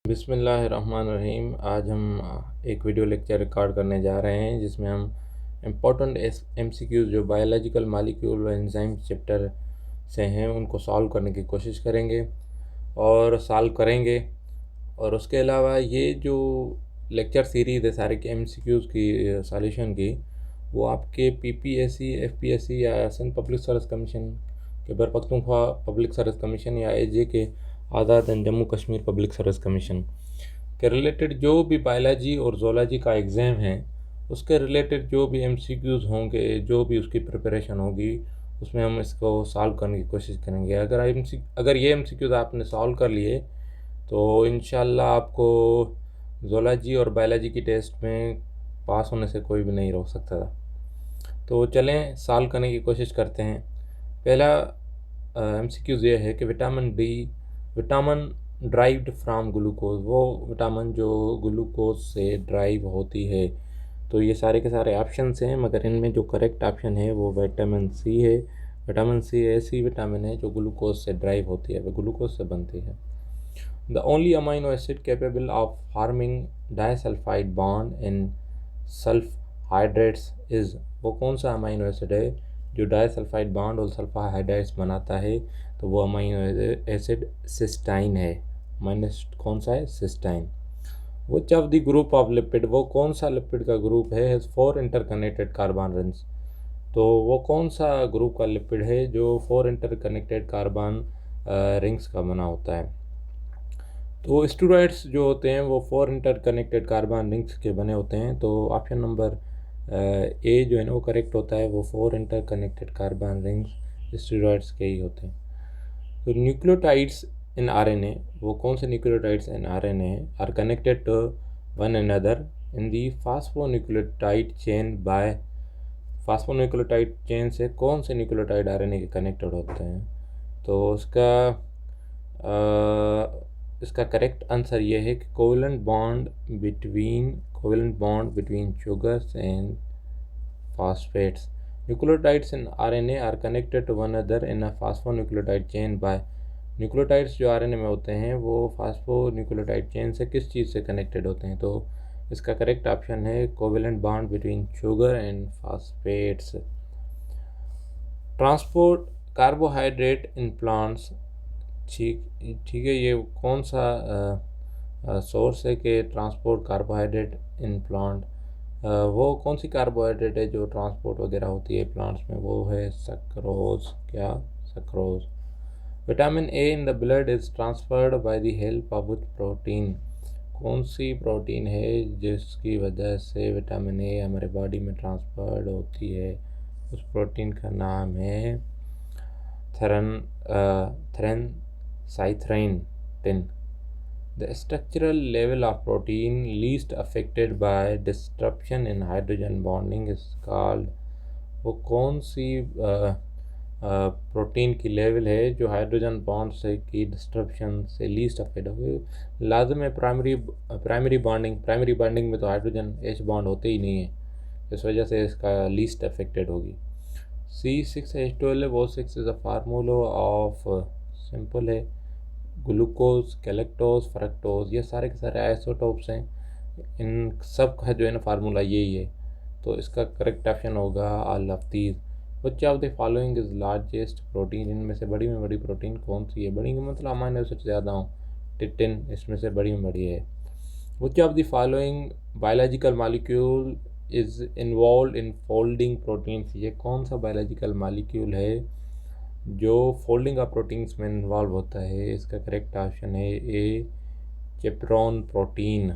बिस्मिल्लाहिर्रहमानिर्रहीम। आज हम एक वीडियो लेक्चर रिकॉर्ड करने जा रहे हैं जिसमें हम इम्पोर्टेंट एमसीक्यूज़ जो बायोलॉजिकल मॉलिक्यूल व एंजाइम चैप्टर से हैं उनको सॉल्व करने की कोशिश करेंगे और सॉल्व करेंगे। और उसके अलावा ये जो लेक्चर सीरीज़ है सारे के एमसीक्यूज़ की सॉल्यूशन की, वो आपके पीपीएससी, एफपीएससी या Sindh public service commission, Khyber Pakhtunkhwa public service commission या AJ K Azad and Jammu Kashmir public service commission के रिलेटेड जो भी बायोलॉजी और जोलॉजी का एग्ज़ाम है उसके रिलेटेड जो भी एमसीक्यूज़ होंगे, जो भी उसकी प्रिपरेशन होगी, उसमें हम इसको सॉल्व करने की कोशिश करेंगे। अगर ये एमसीक्यूज़ आपने सॉल्व कर लिए तो इंशाल्लाह आपको जोलॉजी और बायोलॉजी की टेस्ट में पास होने से कोई भी नहीं रोक सकता था। तो चलें सॉल्व करने की कोशिश करते हैं। पहला एमसीक्यूज़ ये है कि विटामिन ड्राइव्ड फ्राम ग्लूकोज, वो विटामिन जो ग्लूकोज से ड्राइव होती है। तो ये सारे के सारे ऑप्शन हैं, मगर इनमें जो करेक्ट ऑप्शन है वो विटामिन सी है। विटामिन सी ऐसी विटामिन है जो ग्लूकोज से ड्राइव होती है, वो ग्लूकोज से बनती है। The only amino acid capable of farming disulphide bond in sulph hydrates is, वो कौन सा अमाइनो एसिड है जो डाइसल्फाइड बॉन्ड और सल्फा हाइड्रेट्स बनाता है? तो वो अमाइनो एसिड सिस्टाइन है। अमाइनो एसिड कौन सा है? Cysteine. Which of the group of lipid, वो कौन सा लिपिड का ग्रुप है? हैज़ 4 इंटरकनेक्टेड कार्बन रिंग्स, तो वो कौन सा ग्रुप का लिपिड है जो 4 इंटरकनेक्टेड कार्बन रिंग्स का बना होता है? तो स्टेरॉइड्स जो होते हैं वो 4 इंटरकनेक्टेड कार्बन रिंग्स के बने होते हैं। तो ऑप्शन नंबर ए जो है ना वो करेक्ट होता है। वो 4 इंटरकनेक्टेड कार्बन रिंग्स स्टेरॉइड्स के ही होते हैं। तो न्यूक्लियोटाइड्स इन आरएनए, वो कौन से nucleotides in RNA are connected to one another in the phosphonucleotide chain by, phosphonucleotide chain से कौन से न्यूक्लियोटाइड आरएनए के कनेक्टेड होते हैं? तो इसका करेक्ट आंसर ये है कि covalent bond between sugars and phosphate. Nucleotides in RNA are connected to one another in a phosphonucleotide chain by, nucleotides जो आरएनए में होते हैं वो फास्फोन्यूक्लियोटाइड चेन से किस चीज़ से कनेक्टेड होते हैं? तो इसका करेक्ट ऑप्शन है covalent bond between sugar and phosphates. Transport carbohydrate in plants, ठीक ठीक है, ये कौन सा सोर्स है कि ट्रांसपोर्ट कार्बोहाइड्रेट इन प्लांट? वो कौन सी कार्बोहाइड्रेट है जो ट्रांसपोर्ट वगैरह होती है प्लांट्स में? वो है सक्रोज। क्या? Sucrose. Vitamin A in the blood is transferred by the help of which protein, कौन सी प्रोटीन है जिसकी वजह से विटामिन ए हमारे बॉडी में ट्रांसफर्ड होती है? उस प्रोटीन का नाम है थ्रेनसाइथ्राइन। The structural level of protein least affected by disruption in hydrogen bonding is called, वो कौन सी प्रोटीन की लेवल है जो हाइड्रोजन बॉन्ड से की डिस्ट्रप्शन से लीस्ट अफेक्ट हो? लाजम है प्राइमरी बॉन्डिंग में तो हाइड्रोजन एच बॉन्ड होते ही नहीं है, इस वजह से इसका लीस्ट अफेक्टेड होगी। C6H12 O6 is a formula of, simple है, ग्लूकोज, कैलेक्टोज, फ्रक्टोज, ये सारे के सारे आइसोटोप्स हैं। इन सब का जो है ना फार्मूला यही है। तो इसका करेक्ट ऑप्शन होगा all of these. Which of the following is largest protein, इनमें से बड़ी में बड़ी प्रोटीन कौन सी है? बड़ी का मतलब अमाइनो एसिड ज़्यादा हो, टिटिन इसमें से बड़ी में बड़ी है। Which of the following biological molecule is involve in folding proteins, ये कौन सा बायोलॉजिकल मॉलिक्यूल है जो फोल्डिंग ऑफ प्रोटीन्स में इन्वॉल्व होता है? इसका करेक्ट ऑप्शन है ए, चेपरॉन प्रोटीन।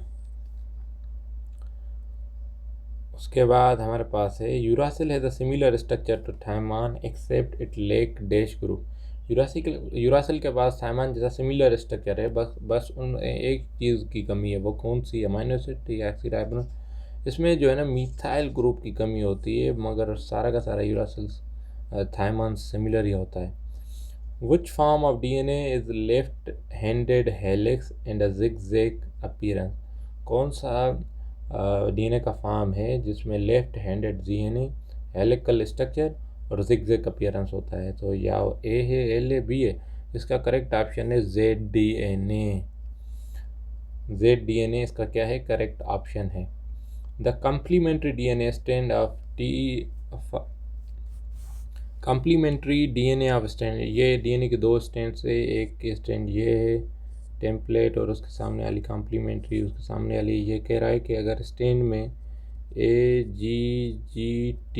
उसके बाद हमारे पास है uracil has a similar structure to thymine except it lacks dash group, uracil के पास थायमान जैसा सिमिलर स्ट्रक्चर है, बस उन एक चीज़ की कमी है। वो कौन सी? अमाइनो एसिड या ऑक्सीराइबोस। इसमें जो है ना मीथाइल ग्रुप की कमी होती है, मगर सारा का सारा यूरासिल थायमान सिमिलर ही होता है। Which form of DNA is left handed helix and a zigzag appearance, कौन सा डीएनए का फॉर्म है जिसमें left handed DNA, helical structure और जिगजैग अपीयरेंस होता है? तो या ए है, एल है, बी है। इसका करेक्ट ऑप्शन है Z D N A. ZDNA इसका क्या है, करेक्ट ऑप्शन है। The complementary DNA strand of complementary DNA of strand, ये DNA के दो स्ट्रैंड से, एक के स्ट्रैंड ये है टेम्पलेट और उसके सामने वाली कम्प्लीमेंट्री, उसके सामने वाली ये कह रहा है कि अगर स्ट्रैंड में AGGT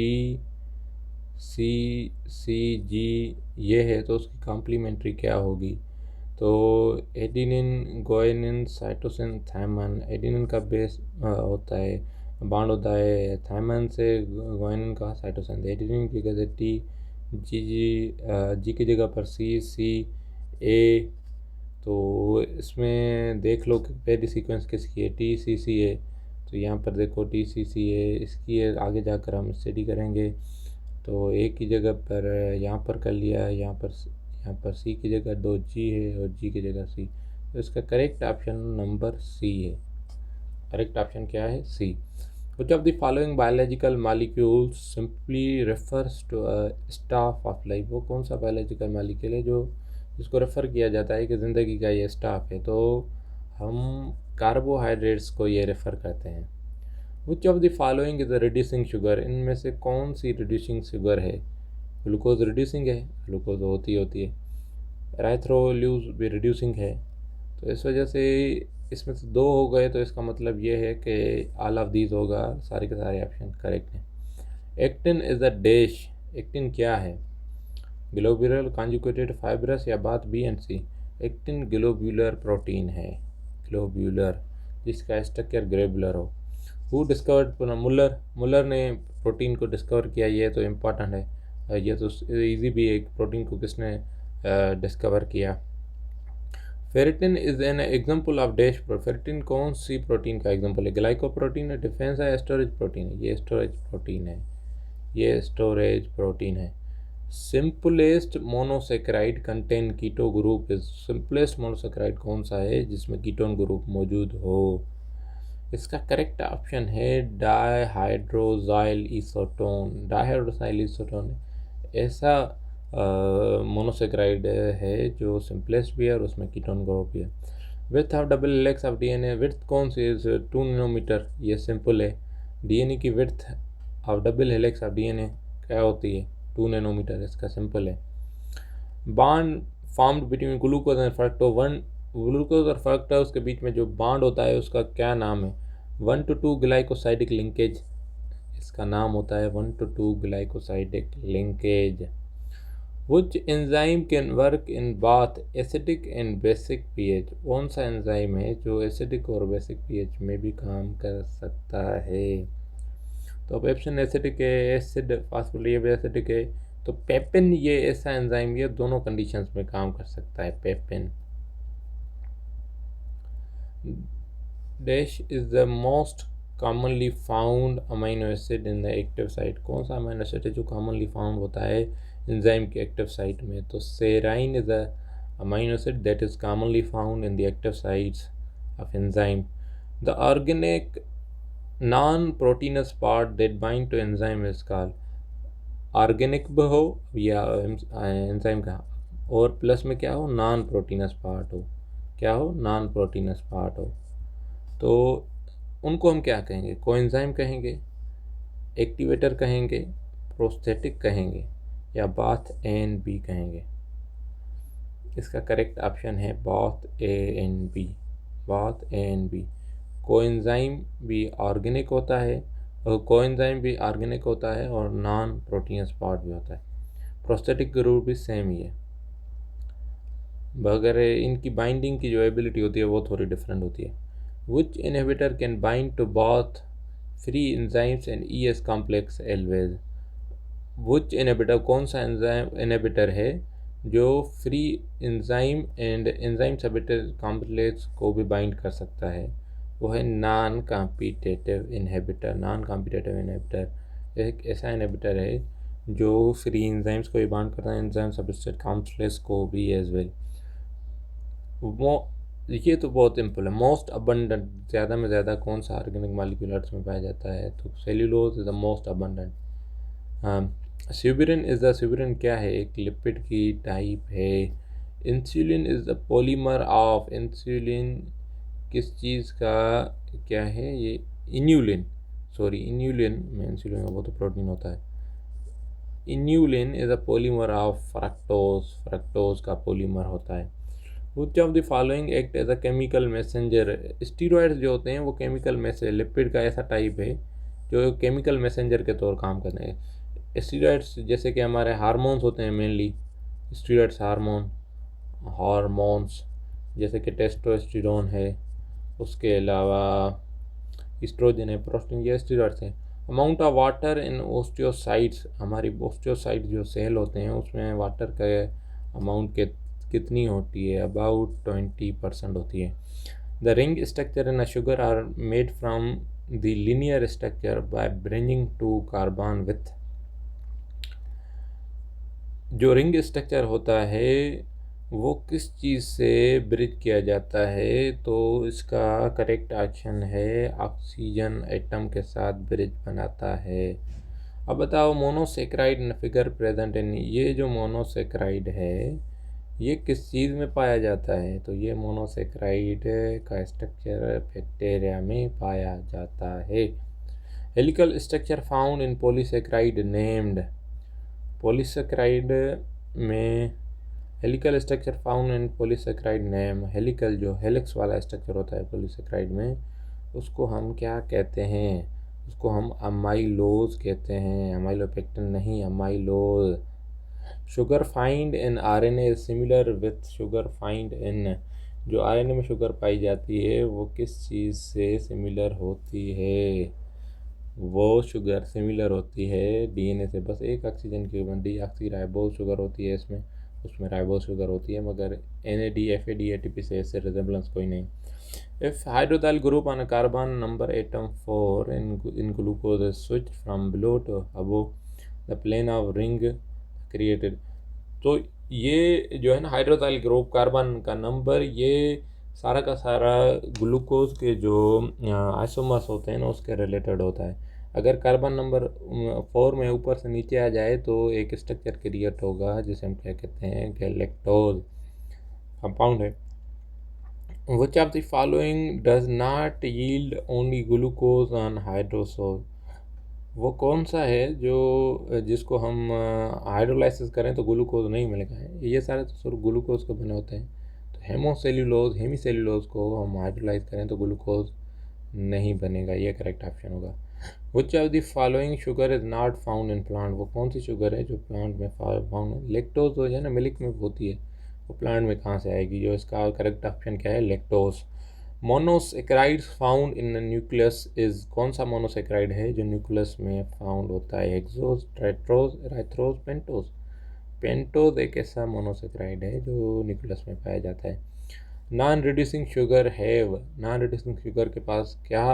CCG ये है तो उसकी कॉम्प्लीमेंट्री क्या होगी। तो adenine, guanine, cytosine, thymine. Adenine का बेस होता है, बॉन्ड होता है थायमिन से, गुआनिन का साइटोसिन। एडिनिन की जगह जी की जगह पर CCA। तो इसमें देख लो कि पहली सीक्वेंस किसकी है, TCCA। तो यहाँ पर देखो TCCA इसकी है, आगे जाकर हम स्टडी करेंगे। तो ए की जगह पर यहाँ पर कर लिया, यहाँ पर सी की जगह 2G है और जी की जगह C। तो इसका करेक्ट ऑप्शन नंबर C है। करेक्ट ऑप्शन क्या है, C। Which of the following biological molecules simply refers to a staff of life? वो कौन सा बायोलॉजिकल मॉलिक्यूल है जो जिसको रेफ़र किया जाता है कि ज़िंदगी का ये स्टाफ है। तो हम कार्बोहाइड्रेट्स को ये रेफ़र करते हैं। विच of the following is a reducing sugar, इनमें से कौन सी रिड्यूसिंग शुगर है। ग्लूकोज रिड्यूसिंग है, ग्लूकोज होती है। एराथ्रोल्यूज भी रिड्यूसिंग है। तो इस वजह से इसमें से दो हो गए, तो इसका मतलब ये है कि ऑल ऑफ दीज होगा, सारे के सारे ऑप्शन करेक्ट हैं। Actin is a dash, actin क्या है, ग्लोब्यूलर, कॉन्जुगेटेड, फाइब्रस या बात B and C. Actin globular protein है, ग्लोब्यूलर, जिसका स्ट्रक्चर ग्लोब्यूलर हो। हु डिस्कवर्ड, मुलर ने प्रोटीन को डिस्कवर किया, ये तो इम्पॉर्टेंट है। ये तो इजी भी है, प्रोटीन को किसने डिस्कवर किया। Ferritin is an example of dash, ferritin कौन सी प्रोटीन का एग्जाम्पल है, ग्लाइकोप्रोटीन है, डिफेंस है, स्टोरेज प्रोटीन है। ये स्टोरेज प्रोटीन है, ये स्टोरेज प्रोटीन है। Simplest monosaccharide contain keto group is, simplest monosaccharide कौन सा है जिसमें कीटोन ग्रुप मौजूद हो। इसका करेक्ट ऑप्शन है डाइहाइड्रोजाइल ईसोटोन। डाइहाइड्रोजाइल ईसोटोन ऐसा मोनोसेक्राइड है जो सिंपलेस्ट भी है और उसमें कीटोन ग्रुप भी है। Width of double helix of DNA, width कौन सी, 2 नैनोमीटर, ये सिंपल है। DNA की width of double helix of DNA क्या होती है, 2 नैनोमीटर, इसका सिंपल है। Bond formed between glucose and fructose, glucose और फ्रक्टोज के बीच में जो बॉन्ड होता है उसका क्या नाम है, 1 to 2 ग्लाइकोसाइडिक लिंकेज, इसका नाम होता है 1 to 2 glycosidic linkage. Which enzyme can work in both acidic and basic pH, कौन सा एंजाइम है जो एसिडिक और बेसिक pH में भी काम कर सकता है। तो पेप्सिन एसिडिक है, एसिड फास्फोलिपिड भी एसिडिक है। तो पेपिन ये ऐसा एंजाइम ये दोनों कंडीशंस में काम कर सकता है। Papin dash is the most commonly found amino acid in the active site, कौन सा अमीनो एसिड है जो कॉमनली फाउंड होता है एंजाइम के एक्टिव साइट में। तो serine is the amino acid that is commonly found in the active sites of enzyme. The organic non proteinous part that bind to enzyme is called, organic भी हो या enzyme का और plus में क्या हो, नॉन प्रोटीनस पार्ट हो, क्या हो, नॉन प्रोटीनस पार्ट हो, तो उनको हम क्या कहेंगे, कोएंजाइम कहेंगे, एक्टिवेटर कहेंगे, प्रोस्थेटिक कहेंगे या बाथ एंड बी कहेंगे। इसका करेक्ट ऑप्शन है both A and B, both and B. Coenzyme भी ऑर्गेनिक होता है और कोएंजाइम भी ऑर्गेनिक होता है और नॉन प्रोटीनस पार्ट भी होता है। प्रोस्थेटिक ग्रुप भी सेम ही है, मगर इनकी बाइंडिंग की जो एबिलिटी होती है वो थोड़ी डिफरेंट होती है। Which inhibitor can bind to both free enzymes and ES complex always, which inhibitor कौन सा एंजाइम इनहिबिटर है जो free enzyme and enzyme substrate complex को भी बाइंड कर सकता है, वो है non competitive inhibitor. Non competitive inhibitor एक ऐसा इनहिबिटर है जो फ्री एंजाइम्स को भी बाइंड करता है, एंजाइम सबस्ट्रेट कॉम्प्लेक्स को भी एज वेल। वो ये तो बहुत सिंपल है। मोस्ट अबंडेंट, ज़्यादा में ज़्यादा कौन सा ऑर्गेनिक मॉलिक्यूल अर्थ में पाया जाता है, तो cellulose is the most abundant. Suberin is the, suberin क्या है, एक लिपिड की टाइप है। Insulin is the polymer of, insulin किस चीज़ का क्या है ये, इन्यूलिन, सॉरी इन्यूलिन में इंसुलिन का वो तो प्रोटीन होता है। Inulin is a polymer of fructose, fructose का पॉलीमर होता है। Which of the following act as a chemical messenger, steroids जो होते हैं वो केमिकल मैसेज, लिपिड का ऐसा टाइप है जो केमिकल मैसेंजर के तौर काम करते हैं। स्टीरॉयड्स जैसे कि हमारे हार्मोन्स होते हैं मेनली, स्टीरॉयड्स हार्मोन्स जैसे कि टेस्टोस्टेरोन है, उसके अलावा इस्ट्रोजन है, प्रोस्टिन, ये स्टीरॉयड्स हैं। Amount of water in osteocytes, हमारी ओस्टियोसाइट जो सेल होते हैं उसमें वाटर का अमाउंट के कितनी होती है, अबाउट 20% होती है। The ring structure in a sugar are made from the linear structure by bridging two carbon with, जो रिंग स्ट्रक्चर होता है वो किस चीज़ से ब्रिज किया जाता है, तो इसका करेक्ट ऑप्शन है ऑक्सीजन एटम के साथ ब्रिज बनाता है। अब बताओ मोनोसेक्राइड फिगर प्रेजेंट इन, ये जो मोनोसेक्राइड है ये किस चीज़ में पाया जाता है, तो ये मोनोसेक्राइड का स्ट्रक्चर बैक्टीरिया में पाया जाता है। Helical structure found in polysaccharide named, polysaccharide में helical structure found in polysaccharide name, helical जो हेलिक्स वाला स्ट्रक्चर होता है पॉलीसेक्राइड में उसको हम क्या कहते हैं, उसको हम अमाइलोज कहते हैं, अमाइलोपेक्टिन नहीं, amylose. Sugar find in RNA similar with sugar find in, जो आरएनए में शुगर पाई जाती है वो किस चीज़ से सिमिलर होती है, वो शुगर सिमिलर होती है डीएनए से। बस एक ऑक्सीजन की डीऑक्सी राइबोज शुगर होती है इसमें, उसमें राइबोज शुगर होती है, मगर एनएडी एफएडी एटीपी से इससे रिजेम्बलेंस कोई नहीं। If hydroxyl group on carbon number atom 4 in glucose is switch from below to above the plane of ring created, तो ये जो है ना हाइड्रोडाइल ग्रुप कार्बन का नंबर, ये सारा का सारा ग्लूकोज के जो आइसोमर्स होते हैं ना उसके रिलेटेड होता है। अगर कार्बन नंबर 4 में ऊपर से नीचे आ जाए तो एक स्ट्रक्चर क्रिएट होगा जिसे हम क्या कहते हैं कि लैक्टोज कंपाउंड है। Which of the following does not yield only glucose on hydrosol, वो कौन सा है जो जिसको हम हाइड्रोलाइसिस करें तो ग्लूकोज नहीं मिलेगा, ये सारे तो सिर्फ ग्लूकोज के बने होते हैं। तो हेमोसेल्यूलोज हेमीसेल्यूलोज को हम हाइड्रोलाइज करें तो ग्लूकोज नहीं बनेगा, ये करेक्ट ऑप्शन होगा। विच of the following sugar is not found in plant, वो कौन सी शुगर है जो प्लांट में फाउंड है, लेक्टोज जो है ना मिल्क में होती है, वो प्लांट में कहाँ से आएगी, जो इसका करेक्ट ऑप्शन क्या है, lactose. Monosaccharides found in nucleus is, कौन सा मोनोसेक्राइड है जो न्यूक्लियस में फाउंड होता है, हेक्सोज, टेट्रोज, राइथ्रोज, पेंटोज। पेंटोज एक ऐसा मोनोसेक्राइड है जो न्यूक्लियस में पाया जाता है। Non reducing sugar have, non reducing sugar के पास क्या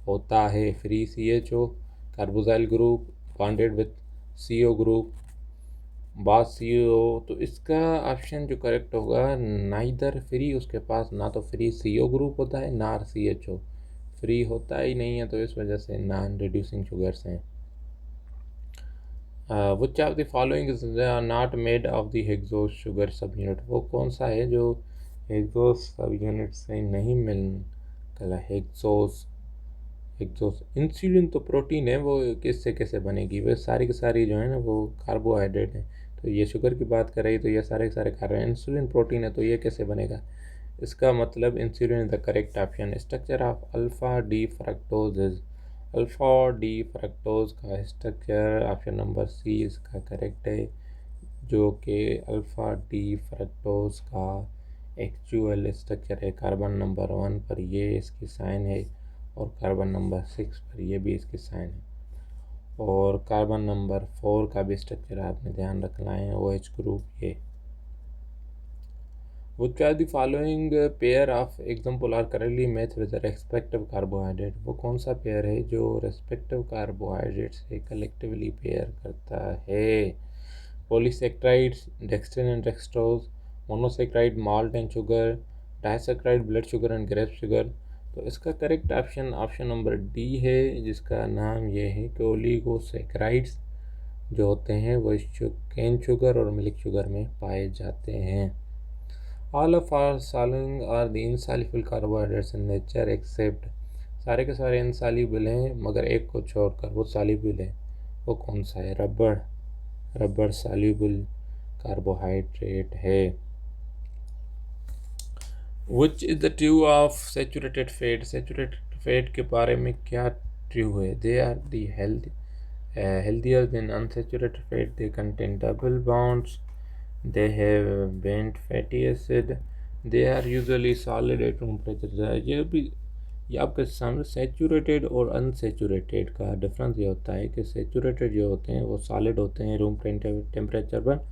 होता है, free C H O, carboxyl group, bonded with C O group, both C ओ, तो इसका ऑप्शन जो करेक्ट होगा नाइदर फ्री, उसके पास ना तो फ्री सी ओ ग्रुप होता है ना सी एच ओ, फ्री होता ही नहीं है, तो इस वजह से नॉन रिड्यूसिंग शुगर्स हैं। विच of the following is not made of the hexose sugar सब यूनिट, वो कौन सा है जो हेक्सोस सब यूनिट से नहीं मिल कला, हेक्सोस, हेक्सोस। इंसुलिन तो प्रोटीन है, वो किससे कैसे बनेगी, वे सारी की सारी जो है ना वो कार्बोहाइड्रेट है, तो ये शुगर की बात कर रही है तो ये सारे के सारे खा रहे हैं, इंसुलिन प्रोटीन है तो ये कैसे बनेगा, इसका मतलब insulin is the correct option. Structure of alpha D fructose is, alpha D fructose का स्ट्रक्चर ऑप्शन नंबर सी इसका करेक्ट है, जो कि अल्फ़ा डी फ्रक्टोज का एक्चुअल स्ट्रक्चर है कार्बन नंबर 1 पर ये इसकी साइन है, और कार्बन नंबर 6 पर ये भी इसकी साइन है, और कार्बन नंबर 4 का भी स्ट्रक्चर आपने ध्यान रखना है, ओ एच ग्रुप ये। Which are the following pair of example are correctly match with respective carbohydrate, वो कौन सा पेयर है जो रेस्पेक्टिव कार्बोहाइड्रेट से कलेक्टिवली पेयर करता है, polysaccharides, dextrin and dextrose, monosaccharide malt and sugar, disaccharide blood sugar and grape sugar. तो इसका correct option option number D है, जिसका नाम ये है कि ओलिगोसेक्राइड्स जो होते हैं वो कैन शुगर और मिल्क शुगर में पाए जाते हैं। All of are soluble are the insoluble carbohydrates in nature except, सारे के सारे इनसॉल्युबल हैं मगर एक को छोड़कर, वो सॉल्युबल है। वो कौन सा है? रबड़। रबड़ सॉल्युबल कार्बोहाइड्रेट है। Which is the true of saturated fat, saturated fat के बारे में क्या ट्रू है? They are the healthier than unsaturated fat, they contain double bonds, they have bent fatty acid, they are usually solid at room temperature। ये आपके सामने saturated और unsaturated का डिफरेंस ये होता है कि सेचूरेटेड जो होते हैं वो सॉलिड होते हैं रूम टेम्परेचर पर,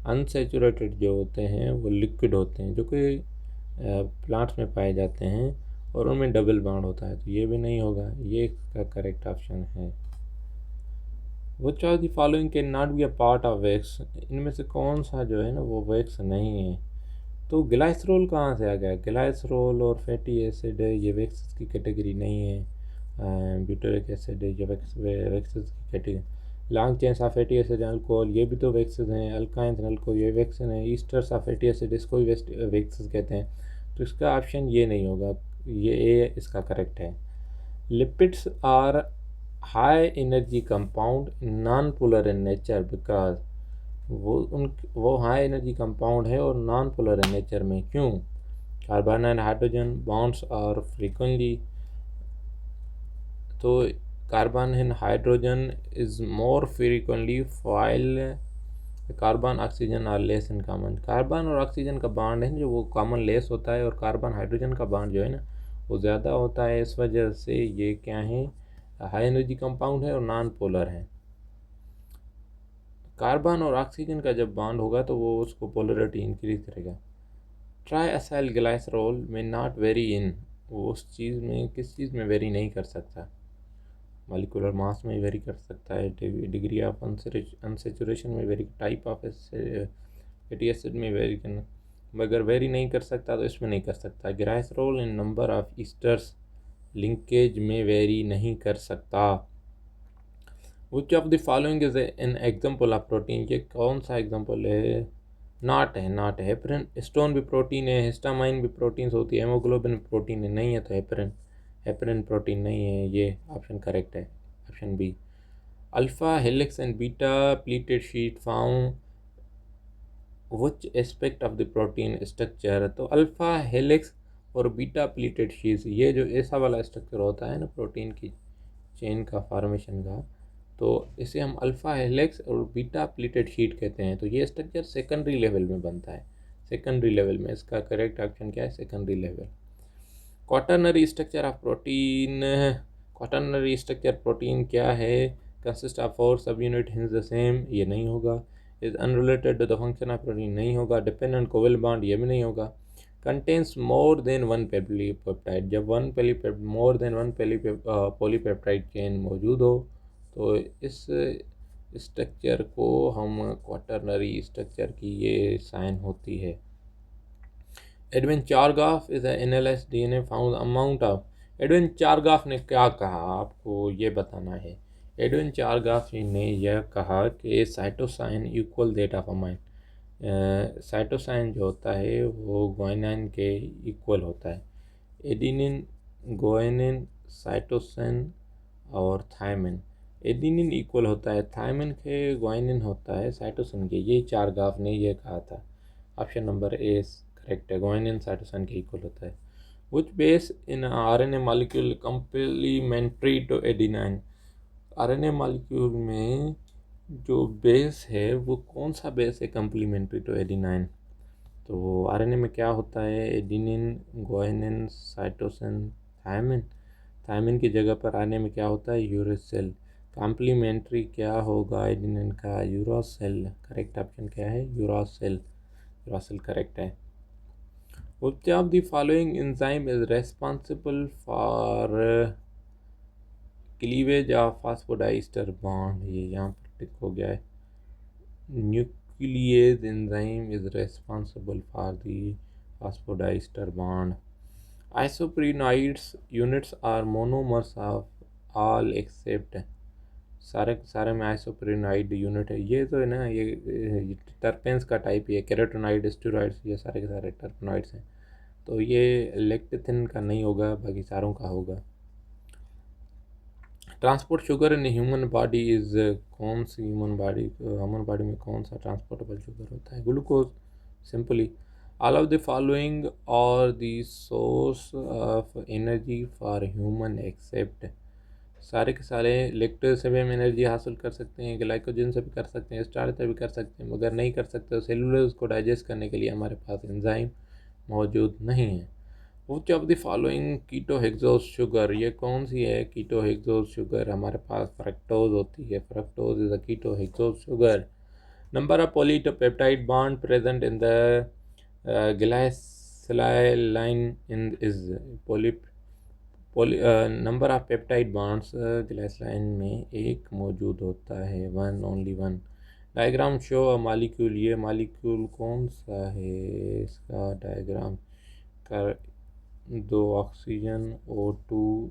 अनसेचूरेटेड जो होते हैं वो लिक्विड होते हैं जो कि प्लांट्स में पाए जाते हैं और उनमें डबल बॉन्ड होता है। तो ये भी नहीं होगा, ये इसका करेक्ट ऑप्शन है। Which are the following can not be a part of wax, इनमें से कौन सा जो है ना वो वैक्स नहीं है? तो ग्लाइसरोल कहाँ से आ गया? ग्लाइसरोल और फैटी एसिड ये वैक्सेस की कैटेगरी नहीं है। ब्यूटेरिक एसिड ये वैक्सेस की category. Long chains of fatty acid alcohol ये भी तो वैक्सेस हैं। अल्काइंस अल्कोहल ये वैक्सीन है। ईस्टर्स ऑफ फैटी एसिड इसको भी वैक्सेस कहते हैं। तो इसका ऑप्शन ये नहीं होगा, ये ए इसका करेक्ट है। Lipids are high energy compound non polar in nature because वो हाई एनर्जी कंपाउंड है और नॉन पोलर इन नेचर में। क्यों? Carbon and hydrogen bonds are frequently, तो carbon and hydrogen is more frequently file carbon oxygen are less in common. Carbon और oxygen का bond है जो वो कॉमन लेस होता है और कार्बन हाइड्रोजन का बॉन्ड जो है ना वो ज़्यादा होता है। इस वजह से ये क्या है? हाई एनर्जी कंपाउंड है और नॉन पोलर है। कार्बन और ऑक्सीजन का जब बॉन्ड होगा तो वो उसको पोलरिटी इंक्रीज करेगा। ट्राई असाइल ग्लाइसरोल में नॉट वेरी इन, वो उस चीज़ में किस चीज़ में वेरी नहीं कर सकता? मॉलिक्यूलर मास में वेरी कर सकता है, डिग्री ऑफ अनसेचुरेशन में very, type of fatty acid में वेरी करना, मगर वेरी नहीं कर सकता तो इसमें नहीं कर सकता। Glycerol in number of esters linkage में वेरी नहीं कर सकता। विच of the following is an example of protein, ये कौन सा एग्जाम्पल है? नॉट है, नॉट है। हेपरिन स्टोन भी प्रोटीन है, हिस्टामाइन भी प्रोटीन्स होती है, हेमोग्लोबिन भी प्रोटीन है, नहीं है तो हेपरिन, हेपरिन प्रोटीन नहीं है। ये ऑप्शन करेक्ट है, option B. Alpha helix and beta pleated sheet form which aspect of the protein structure, तो अल्फा हेलिक्स और बीटा प्लीटेड शीट ये जो ऐसा वाला स्ट्रक्चर होता है ना प्रोटीन की चेन का फॉर्मेशन का, तो इसे हम अल्फ़ा हेलिक्स और बीटा प्लीटेड शीट कहते हैं। तो ये स्ट्रक्चर सेकेंडरी लेवल में बनता है, सेकेंडरी लेवल में। इसका करेक्ट ऑप्शन क्या है? Secondary level. Quaternary structure of protein, quaternary structure protein क्या है? कंसिस्ट ऑफ 4 सब यूनिट हिंज द सेम, ये नहीं होगा। Is unrelated to the function of protein, नहीं होगा। डिपेंडेंट कोवल बॉन्ड, ये भी नहीं होगा। Contains more than one polypeptide, जब more than one polypeptide chain मौजूद हो तो इस स्ट्रक्चर को हम क्वाटरनरी स्ट्रक्चर की ये साइन होती है। Edwin चारगाफ is analyse DNA found amount of, Edwin चारगाफ ने क्या कहा आपको ये बताना है। एडविन चारगाफ ने यह कहा कि cytosine equal that of amine, cytosine जो होता है वो ग्वानिन के इक्वल होता है। एडिनिन, ग्वानिन, साइटोसिन और थायमिन, एडिनिन इक्वल होता है थायमिन के, ग्वानिन होता है साइटोसिन के, ये चारगाफ ने यह कहा था। ऑप्शन नंबर ए करेक्ट है, ग्वानिन साइटोसिन के इक्वल होता है। Which base in RNA molecule complementary to adenine, RNA molecule में जो बेस है वो कौन सा बेस है कंप्लीमेंट्री टू एडिनाइन? तो आरएनए में क्या होता है? Adenine, guanine, cytosine, thymine. Thymine की जगह पर आरएनए में क्या होता है? यूरेसिल। कॉम्प्लीमेंट्री क्या होगा एडिनिन का? यूरासिल। करेक्ट ऑप्शन क्या है? यूरासिल, यूरासिल करेक्ट है। Which of the following enzyme is responsible for cleavage of phosphodiester bond? ये यहाँ पर टिक हो गया है। Nuclease enzyme is responsible for the phosphodiester bond. Isoprenoids units are monomers of all except सारे सारे में आइसोप्रेनाइड यूनिट है। ये तो है ना, ये टर्पेंस का टाइप ही है। केराटिनॉइड, स्टेरॉइड्स, ये सारे के सारे टर्पेनॉइड्स हैं। तो ये लेक्टिथिन का नहीं होगा, बाकी सारों का होगा। Transport sugar in human body is, कौन सी ह्यूमन बॉडी में कौन सा ट्रांसपोर्टेबल शुगर होता है? Glucose, simply. All of the following are the source of energy for human except, सारे के सारे लेक्टोज से भी हम एनर्जी हासिल कर सकते हैं, ग्लाइकोजन से भी कर सकते हैं, स्टार्च से भी कर सकते हैं, मगर नहीं कर सकते तो सेलुलोज को डाइजेस्ट करने के लिए हमारे पास एंजाइम मौजूद नहीं है। Which of the following ketohexose sugar, ये कौन सी है कीटोहेक्सोज शुगर? हमारे पास फ्रक्टोज होती है। Fructose is a ketohexose sugar. Number of polypeptide bond present in the glycylalanine in is number of peptide bonds glycylalanine में एक मौजूद होता है, one, only one. Diagram show a molecule, ये मालिक्यूल कौन सा है? इसका डायग्राम कर दो। Oxygen O2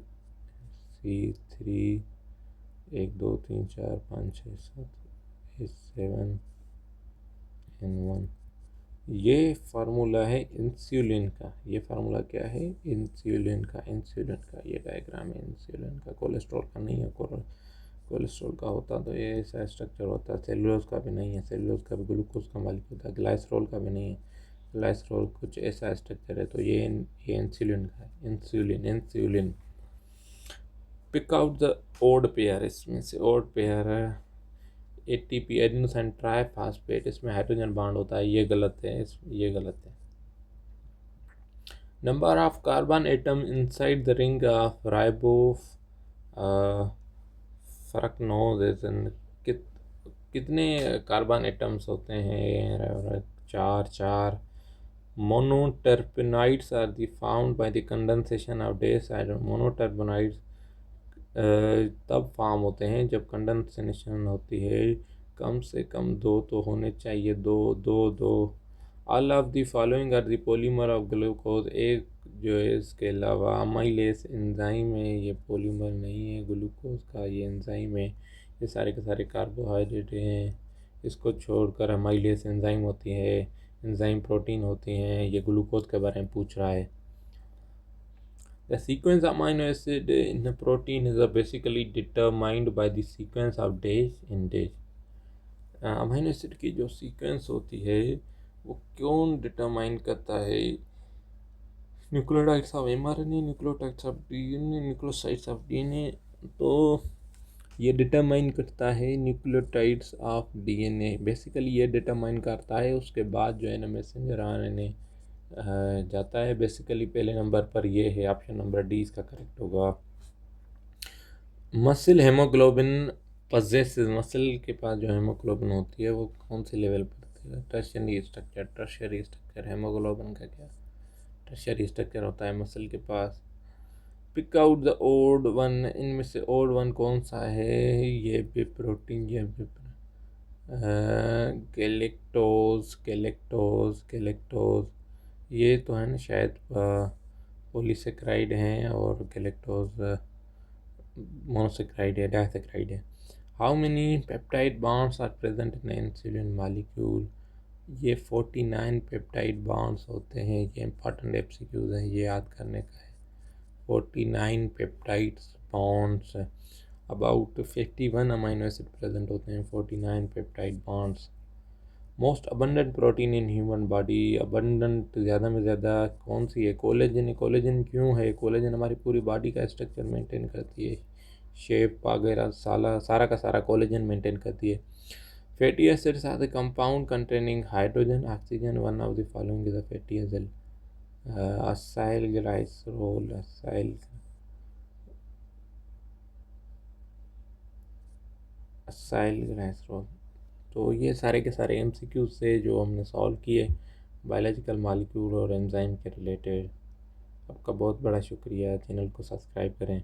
C3 1 2 3 4 5 6 7 7 N1। ये फार्मूला है इंसुलिन का। ये फार्मूला क्या है? इंसुलिन का। ये डायग्राम है इंसुलिन का। कोलेस्ट्रॉल का नहीं है। कोलेस्ट्रॉल का होता तो ये ऐसा स्ट्रक्चर होता। सेलुलोज का भी नहीं है। सेलुलोज का भी ग्लूकोज का मालिक होता है। ग्लाइसरोल का भी नहीं है। ग्लाइसरोल कुछ ऐसा स्ट्रक्चर है। तो ये इंसुलिन का है। Insulin. Pick out the odd pair, इसमें से ओड पेयर है ATP, एडिनोसाइन ट्राइफॉस्फेट, इसमें हाइड्रोजन बॉन्ड होता है। ये गलत है, ये गलत है। Number of carbon atom inside the ring of ribofuranose, कितने कार्बन एटम्स होते हैं? 4। Monoterpenoids are the found by the condensation of डेस आयरन। मोनोटर्पेनाइड्स तब फॉर्म होते हैं जब कंडेंसेशन होती है। कम से कम 2 तो होने चाहिए। 2। All of the following are the polymer of glucose, एक जो है इसके अलावा अमाइलेस एंजाइम है, ये पॉलीमर नहीं है ग्लूकोज का, ये एंजाइम है। ये सारे के सारे कार्बोहाइड्रेट हैं। इसको छोड़कर अमाइलेस एंजाइम होती है, एंजाइम प्रोटीन होती हैं। ये ग्लूकोज के बारे में पूछ रहा है। The sequence of amino acid in a protein is basically determined by the sequence of days in days. Amino acid की जो सीक्वेंस होती है वो कौन डिटरमाइन करता है? Nucleotides of mRNA, nucleotides of DNA, nucleosides of DNA। तो ये डिटरमाइन करता है न्यूक्लियोटाइड्स ऑफ DNA। बेसिकली ये डिटरमाइन करता है, उसके बाद जो है ना मैसेंजर RNA जाता है। बेसिकली पहले नंबर पर ये है, ऑप्शन नंबर डी इसका करेक्ट होगा। मसल हेमोग्लोबिन पजेसेस, मसल के पास जो हेमोग्लोबिन होती है वो कौन से लेवल पर होती है? Tertiary structure. हेमोग्लोबिन का क्या टर्शियरी स्ट्रक्चर होता है मसल के पास। Pick out the odd one, इनमें से ओड वन कौन सा है? ये भी प्रोटीन, ये भी गैलेक्टोज, ये तो है ना शायद पॉलीसेक्राइड हैं, और गैलेक्टोज मोनोसेक्राइड है, डाइसेक्राइड है। How many peptide bonds are present in insulin molecule? ये 49 पेप्टाइड बॉन्ड्स होते हैं। ये इंपॉर्टेंट एमसीक्यूज है, ये याद करने का है। 49 peptides bonds, about 51 amino acid present होते हैं। 49 peptide bonds. Most abundant protein in human body, abundant ज़्यादा में ज़्यादा कौन सी है? कोलेजन है। कोलेजन क्यों है? कोलेजन हमारी पूरी बॉडी का स्ट्रक्चर मेंटेन करती है, शेप वगैरह सारा का सारा कोलेजन मेंटेन करती है। Fatty acids are the compound containing hydrogen, oxygen. One of the following is a fatty acid. Acyl glycerol, acyl glycerol. तो ये सारे के सारे MCQ से जो हमने सॉल्व किए बायोलॉजिकल मॉलिक्यूल और एंजाइम के रिलेटेड। आपका बहुत बड़ा शुक्रिया। चैनल को सब्सक्राइब करें।